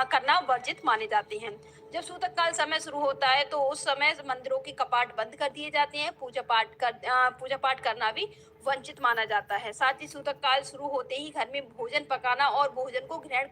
करना वर्जित माने जाते हैं। जब सूतक काल समय शुरू होता है तो उस समय मंदिरों के कपाट बंद कर दिए जाते हैं। पूजा पाठ करना भी वंचित माना जाता है। साथ ही सूतक काल शुरू होते ही घर में भोजन पकाना और भोजन को ग्रहण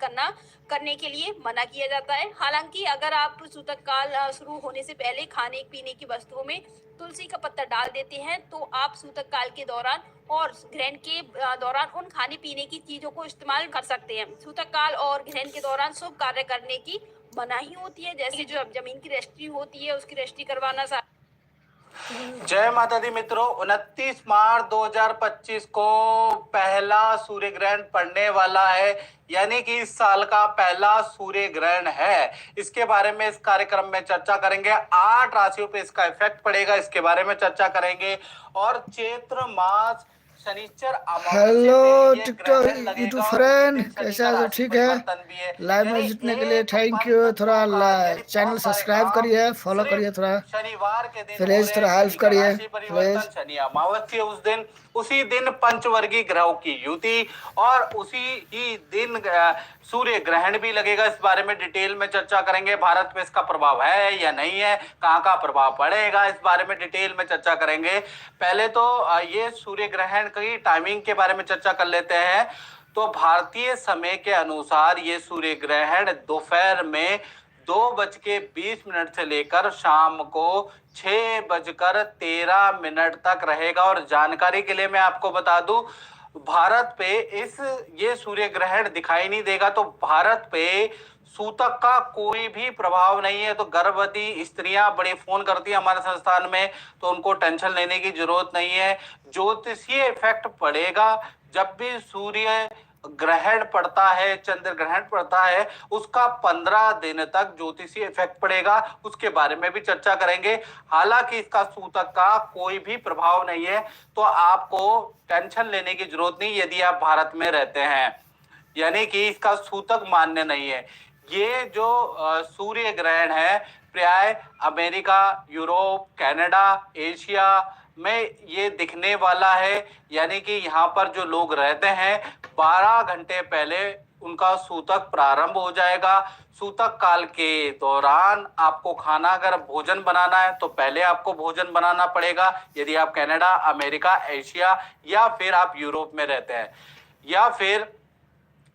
करने के लिए मना किया जाता है। हालांकि अगर आप सूतक काल शुरू होने से पहले खाने पीने की वस्तुओं में तुलसी का पत्ता डाल देते हैं तो आप सूतक काल के दौरान और ग्रहण के दौरान उन खाने पीने की चीजों को इस्तेमाल कर सकते हैं। सूतक काल और ग्रहण के दौरान शुभ कार्य करने की मनाही होती है, जैसे जो जमीन की रजिस्ट्री होती है उसकी रजिस्ट्री करवाना। जय माता दी मित्रों, 29 मार्च 2025 को पहला सूर्य ग्रहण पड़ने वाला है, यानी कि इस साल का पहला सूर्य ग्रहण है। इसके बारे में इस कार्यक्रम में चर्चा करेंगे। 8 राशियों पे इसका इफेक्ट पड़ेगा, इसके बारे में चर्चा करेंगे। और चैत्र मास शनिचर हेलो टिकटॉक यूट्यूब फ्रेंड, कैसा है? सब ठीक है? लाइव में जुटने के लिए थैंक यू। थोड़ा चैनल सब्सक्राइब करिए, फॉलो करिए, थोड़ा शनिवार के दिन प्लीज थोड़ा हेल्प करिए परिवर्तन, शनि अमावस्या उसी दिन पंचवर्गीय ग्रहों की युति और उसी ही दिन सूर्य ग्रहण भी लगेगा। इस बारे में डिटेल में चर्चा करेंगे। भारत पे इसका प्रभाव है या नहीं है, कहाँ का प्रभाव पड़ेगा, इस बारे में डिटेल में चर्चा करेंगे। पहले तो ये सूर्य ग्रहण की टाइमिंग के बारे में चर्चा कर लेते हैं। तो भारतीय समय के अनुसार ये सूर्य ग्रहण दोपहर में 2:20 से लेकर शाम को 6:13 तक रहेगा। और जानकारी के लिए मैं आपको बता दूं, भारत पे ये सूर्य ग्रहण दिखाई नहीं देगा, तो भारत पे सूतक का कोई भी प्रभाव नहीं है। तो गर्भवती स्त्रियां बड़े फोन करती हैं हमारे संस्थान में, तो उनको टेंशन लेने की जरूरत नहीं है। ज्योतिषीय इफेक्ट पड़ेगा जब भी सूर्य ग्रहण पड़ता है, चंद्र ग्रहण पड़ता है, उसका 15 दिन तक ज्योतिषीय इफेक्ट पड़ेगा। उसके बारे में भी चर्चा करेंगे। हालांकि इसका सूतक का कोई भी प्रभाव नहीं है, तो आपको टेंशन लेने की जरूरत नहीं यदि आप भारत में रहते हैं, यानी कि इसका सूतक मान्य नहीं है। ये जो सूर्य ग्रहण है प्राय अमेरिका, यूरोप, कनाडा, एशिया में ये दिखने वाला है। यानी कि यहाँ पर जो लोग रहते हैं 12 घंटे पहले उनका सूतक प्रारंभ हो जाएगा। सूतक काल के दौरान आपको खाना, अगर भोजन बनाना है तो पहले आपको भोजन बनाना पड़ेगा, यदि आप कनाडा, अमेरिका, एशिया या फिर आप यूरोप में रहते हैं। या फिर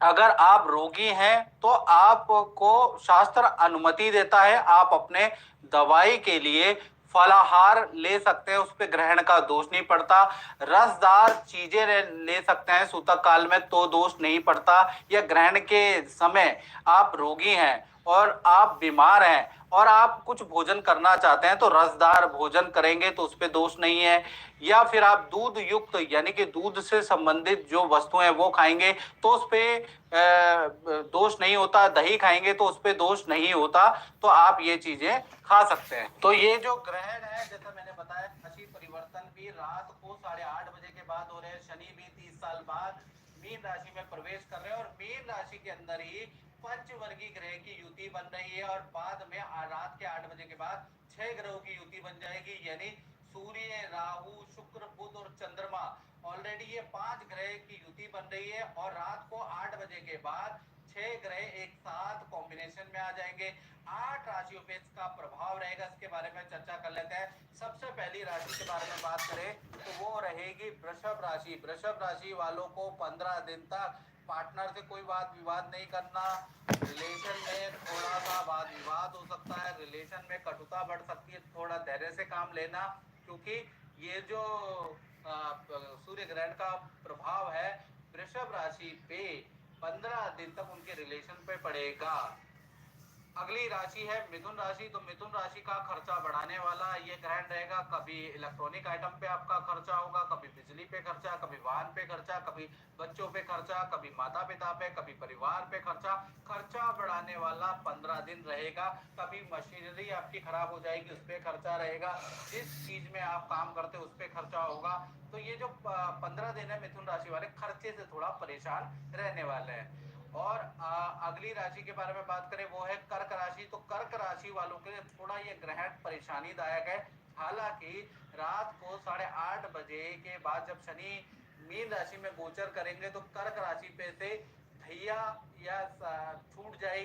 अगर आप रोगी हैं तो आपको शास्त्र अनुमति देता है, आप अपने दवाई के लिए फलाहार ले सकते हैं, उस पे ग्रहण का दोष नहीं पड़ता। रसदार चीजें ले सकते हैं सूतक काल में, तो दोष नहीं पड़ता। या ग्रहण के समय आप रोगी हैं और आप बीमार हैं और आप कुछ भोजन करना चाहते हैं तो रसदार भोजन करेंगे तो उस पे दोष नहीं है। या फिर आप दूध युक्त यानी कि दूध से संबंधित जो वस्तुएं वो खाएंगे तो उस पे दोष नहीं होता। दही खाएंगे तो उस पे दोष नहीं होता, तो आप ये चीजें खा सकते हैं। तो ये जो ग्रहण है, जैसा मैंने बताया, राशि परिवर्तन भी रात को 8:30 बजे के बाद हो रहे हैं। शनि भी 30 साल बाद मीन राशि में प्रवेश कर रहे हैं और मीन राशि के अंदर ही पंचवर्गीय ग्रह की युति बन रही है। और बाद में रात के 8 बजे के बाद 6 ग्रहों की युति बन जाएगी, यानी सूर्य, राहु, शुक्र, बुध और चंद्रमा। ऑलरेडी ये 5 ग्रह की युति बन रही है और रात को 8 बजे के बाद 6 ग्रह एक साथ कॉम्बिनेशन में आ जाएंगे। 8 राशियों पे इसका प्रभाव रहेगा, इसके बारे में चर्चा कर लेते हैं। सबसे पहली राशि के बारे में बात करें तो वो रहेगी वृषभ राशि। वृषभ राशि वालों को 15 दिन तक पार्टनर से कोई वाद विवाद नहीं करना। रिलेशन में थोड़ा सा वाद विवाद हो सकता है, रिलेशन में कटुता बढ़ सकती है, थोड़ा धैर्य से काम लेना, क्योंकि ये जो सूर्य ग्रहण का प्रभाव है वृषभ राशि पे 15 दिन तक उनके रिलेशन पे पड़ेगा। अगली राशि है मिथुन राशि। तो मिथुन राशि का खर्चा बढ़ाने वाला ये ग्रहण रहेगा। कभी इलेक्ट्रॉनिक आइटम पे आपका खर्चा होगा, कभी बिजली पे खर्चा, कभी वाहन पे खर्चा, कभी बच्चों पे खर्चा, कभी माता पिता पे, कभी परिवार पे खर्चा। खर्चा बढ़ाने वाला 15 दिन रहेगा। कभी मशीनरी आपकी खराब हो जाएगी, उस पर खर्चा रहेगा। जिस चीज में आप काम करते उस पर खर्चा होगा। तो ये जो 15 दिन है मिथुन राशि वाले खर्चे से थोड़ा परेशान रहने वाले हैं। और अगली राशि के बारे में बात करें वो है कर्क राशि। तो कर्क राशि वालों के लिए थोड़ा ये ग्रहण परेशानीदायक है। हालांकि रात को 8:30 बजे के बाद जब शनि मीन राशि में गोचर करेंगे तो कर्क राशि पे से धैया या छूट जाएगी।